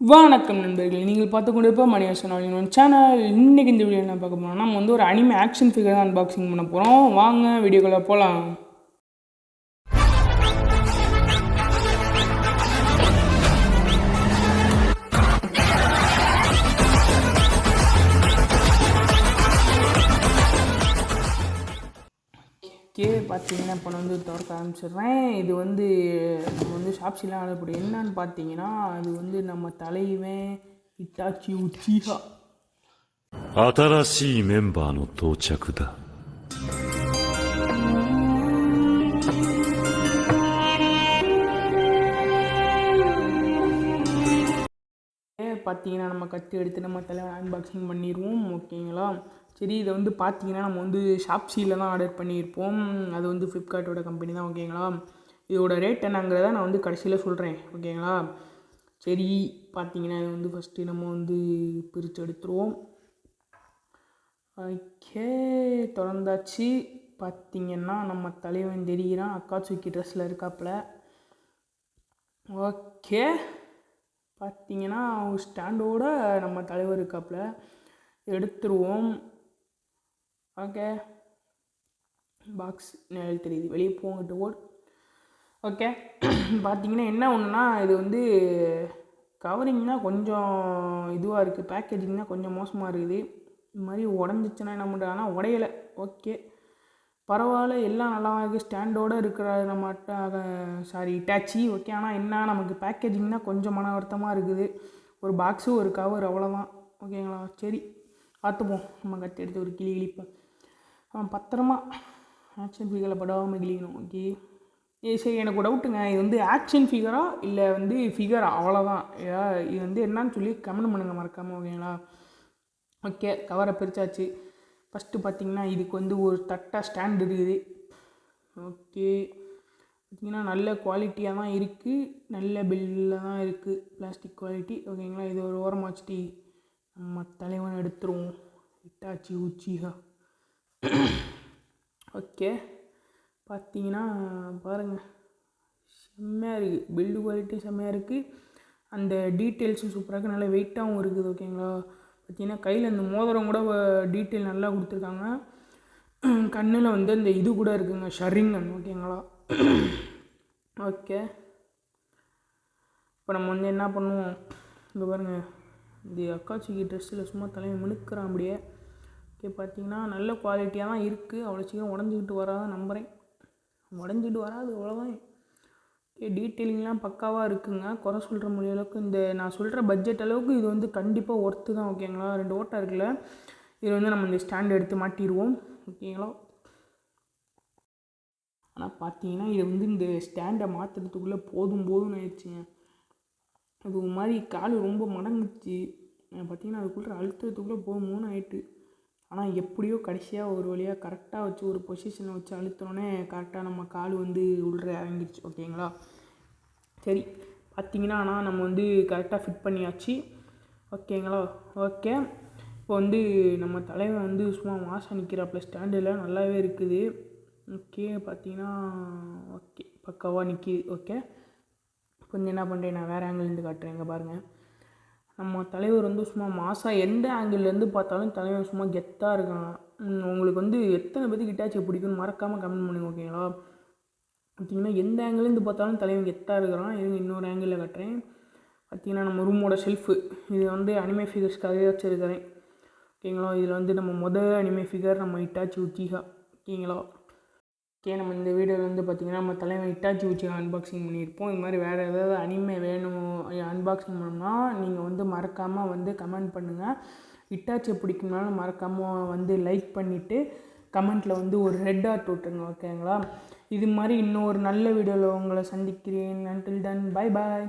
வணக்கம் நண்பர்களே, நீங்கள் பார்த்து கொண்டிருப்ப மணியாசன் ஆல் சேனல். இன்றைக்கி இந்த வீடியோ என்ன பார்க்க போகிறோம், நம்ம வந்து ஒரு அனிமே ஆக்ஷன் ஃபிகர் தான் அன்பாக்சிங் பண்ண போகிறோம். வாங்க வீடியோக்குள்ளே போகலாம். பார்த்தீங்கன்னா இப்போ வந்து திறக்க ஆரம்பிச்சிடுறேன். இது வந்து நம்ம வந்து ஷாப்ஸிலாம் ஆடக்கூடிய என்னன்னு பார்த்தீங்கன்னா, அது வந்து நம்ம தலைவன் இட்டாச்சி உச்சிஹா. 新しいメンバーの到着だ。பார்த்தீங்கன்னா நம்ம கத்தி எடுத்து நம்ம தலைவன் அன்பாக்சிங் பண்ணிடுவோம். ஓகேங்களா? சரி, இதை வந்து பார்த்தீங்கன்னா நம்ம வந்து ஷாப்ஸியில் தான் ஆர்டர் பண்ணியிருப்போம். அது வந்து ஃப்ளிப்கார்ட்டோட கம்பெனி தான். ஓகேங்களா? இதோட ரேட் என்னங்கிறத நான் வந்து கடைசியில் சொல்கிறேன். ஓகேங்களா? சரி, பார்த்தீங்கன்னா இது வந்து ஃபஸ்ட்டு நம்ம வந்து பிரித்து எடுத்துருவோம். ஓகே, திறந்தாச்சு. பார்த்தீங்கன்னா நம்ம தலைவன் தெரிகிறான், அக்காட்சுக்கி ட்ரெஸ்ஸில் இருக்காப்புல. ஓகே, பார்த்தீங்கன்னா ஒரு ஸ்டாண்டோட நம்ம தலைவர் இருக்காப்புல. எடுத்துருவோம். ஓகே, பாக்ஸ் நேரில் தெரியுது, வெளியே போங்கிட்டு ஓடு. ஓகே, பார்த்தீங்கன்னா என்ன ஒன்றுனா, இது வந்து கவரிங்னா கொஞ்சம் இதுவாக இருக்குது, பேக்கேஜிங்னா கொஞ்சம் மோசமாக இருக்குது. இது மாதிரி உடஞ்சிச்சுன்னா என்ன பண்ணுறது, ஆனால் உடையலை. ஓகே, பரவாயில்ல, எல்லாம் நல்லா இருக்குது. ஸ்டாண்டோடு இருக்கிற நம்ம சாரி இட்டாச்சி. ஓகே, ஆனால் என்ன நமக்கு பேக்கேஜிங் தான் கொஞ்சம் மன வருத்தமாக இருக்குது. ஒரு பாக்ஸு ஒரு கவர், அவ்வளோதான். ஓகேங்களா? சரி, பார்த்துப்போம். நம்ம கட்டி எடுத்து ஒரு கிளி கிழிப்போம். பத்திரமா ஆக்ஷன் ஃபிகரில் படாமல் கிளிக்கணும். ஓகே, சரி, எனக்கு டவுட்டுங்க, இது வந்து ஆக்ஷன் ஃபிகரா இல்லை வந்து ஃபிகரா, அவ்வளோதான். இது வந்து என்னன்னு சொல்லி கமெண்ட் பண்ணுங்கள் மறக்காமல். ஓகேங்களா? ஓகே, கவரை பிரித்தாச்சு. ஃபஸ்ட்டு பார்த்திங்கன்னா இதுக்கு வந்து ஒரு தட்டாக ஸ்டாண்ட் இருக்குது. ஓகே, பார்த்திங்கன்னா நல்ல குவாலிட்டியாக தான் இருக்குது, நல்ல பில்லில் தான் இருக்குது, பிளாஸ்டிக் குவாலிட்டி. ஓகேங்களா? இது ஒரு ஓரமாக வச்சுட்டு நம்ம தலைவன் எடுத்துருவோம், இட்டாச்சி உச்சிஹா. ஓகே, பார்த்தீங்கன்னா பாருங்கள், செம்மையாக இருக்குது, பில்டு குவாலிட்டி செம்மையாக இருக்குது. அந்த டீட்டெயில்ஸும் சூப்பராக இருக்குது, நல்லா வெயிட்டாகவும் இருக்குது. ஓகேங்களா? பார்த்திங்கன்னா கையில் அந்த மோதிரம் கூட டீட்டெயில் நல்லா கொடுத்துருக்காங்க. கண்ணில் வந்து அந்த இது கூட இருக்குங்க, ஷரிங்கன். ஓகேங்களா? ஓகே, இப்போ நம்ம வந்து என்ன பண்ணுவோம், இங்கே பாருங்கள், இந்த அக்காட்சுக்கி ட்ரெஸ்ஸில் சும்மா தலைமை மினுக்கிறான் அப்படியே. ஓகே, பார்த்திங்கன்னா நல்ல குவாலிட்டியாக தான் இருக்குது, அவ்வளோ சீக்கிரம் உடஞ்சிக்கிட்டு வராதான் நம்புகிறேன். உடஞ்சிட்டு வராது, அவ்வளோதான். ஓகே, டீட்டெயிலிங்லாம் பக்காவாக இருக்குங்க, குறை சொல்கிற முடிய அளவுக்கு. இந்த நான் சொல்கிற பட்ஜெட் அளவுக்கு இது வந்து கண்டிப்பாக ஒர்த்து தான். ஓகேங்களா? 2 ஓட்டை இருக்குல்ல, இது வந்து நம்ம இந்த ஸ்டாண்ட் எடுத்து மாட்டிடுவோம். ஓகேங்களா? ஆனால் பார்த்தீங்கன்னா இது வந்து இந்த ஸ்டாண்டை மாற்றுறதுக்குள்ளே போதும்னு ஆயிடுச்சுங்க. அது ஒரு மாதிரி கால் ரொம்ப மடங்குச்சு. பார்த்திங்கன்னா அதுக்குள்ளே அழுத்துறதுக்குள்ளே போதும்னு ஆயிட்டு. ஆனால் எப்படியோ கடைசியாக ஒரு வழியாக கரெக்டாக வச்சு ஒரு பொசிஷனை வச்சு அழுத்தினோன்னே கரெக்டாக நம்ம கால் வந்து உள்ளே இறங்கிடுச்சு. ஓகேங்களா? சரி, பார்த்திங்கன்னா ஆனால் நம்ம வந்து கரெக்டாக ஃபிட் பண்ணியாச்சு. ஓகேங்களா? ஓகே, இப்போ வந்து நம்ம தலைவன் வந்து சும்மா மாசம் நிற்கிறாப்புல, ஸ்டாண்டில் நல்லாவே இருக்குது. ஓகே, பார்த்திங்கன்னா ஓகே பக்காவாக நிற்கிது. ஓகே, கொஞ்சம் என்ன பண்ணுறேன், நான் வேறு ஆங்கிள்லேருந்து காட்டுறேன். இங்கே பாருங்கள், நம்ம தலைவர் வந்து சும்மா மாசாக எந்த ஆங்கிள்லேருந்து பார்த்தாலும் தலைவர் சும்மா கெத்தாக இருக்காங்க. உங்களுக்கு வந்து எத்தனை பேருக்கு இட்டாச்சி பிடிக்குன்னு மறக்காமல் கமெண்ட் பண்ணுங்க. ஓகேங்களா? பார்த்திங்கன்னா எந்த ஆங்கிள்லேருந்து பார்த்தாலும் தலைவன் கெத்தாக இருக்கிறான். இது இன்னொரு ஆங்கிளில் காட்டுறேன். பார்த்திங்கன்னா நம்ம ரூமோட ஷெல்ஃபு, இது வந்து அனிமே ஃபிகர்ஸ்க்காகவே வச்சுருக்கிறேன். ஓகேங்களா? இதில் வந்து நம்ம அனிமே ஃபிகர் நம்ம இட்டாச்சி உச்சிஹா. ஓகேங்களா? ஓகே, நம்ம இந்த வீடியோவில் வந்து பார்த்திங்கன்னா நம்ம தலைவன் இட்டாச்சி உச்சிஹா அன்பாக்சிங் பண்ணியிருப்போம். இது மாதிரி வேறு ஏதாவது அனிமே வேணும் அன்பாக்சிங் பண்ணணும்னா நீங்கள் வந்து மறக்காமல் வந்து கமெண்ட் பண்ணுங்கள். இட்டாச்சி பிடிக்கும்னாலும் மறக்காமல் வந்து லைக் பண்ணிவிட்டு கமெண்ட்டில் வந்து ஒரு ரெட் ஆர்ட் விட்டுருங்க. ஓகேங்களா? இது மாதிரி இன்னொரு நல்ல வீடியோவில் உங்களை சந்திக்கிறேன். Until then bye bye.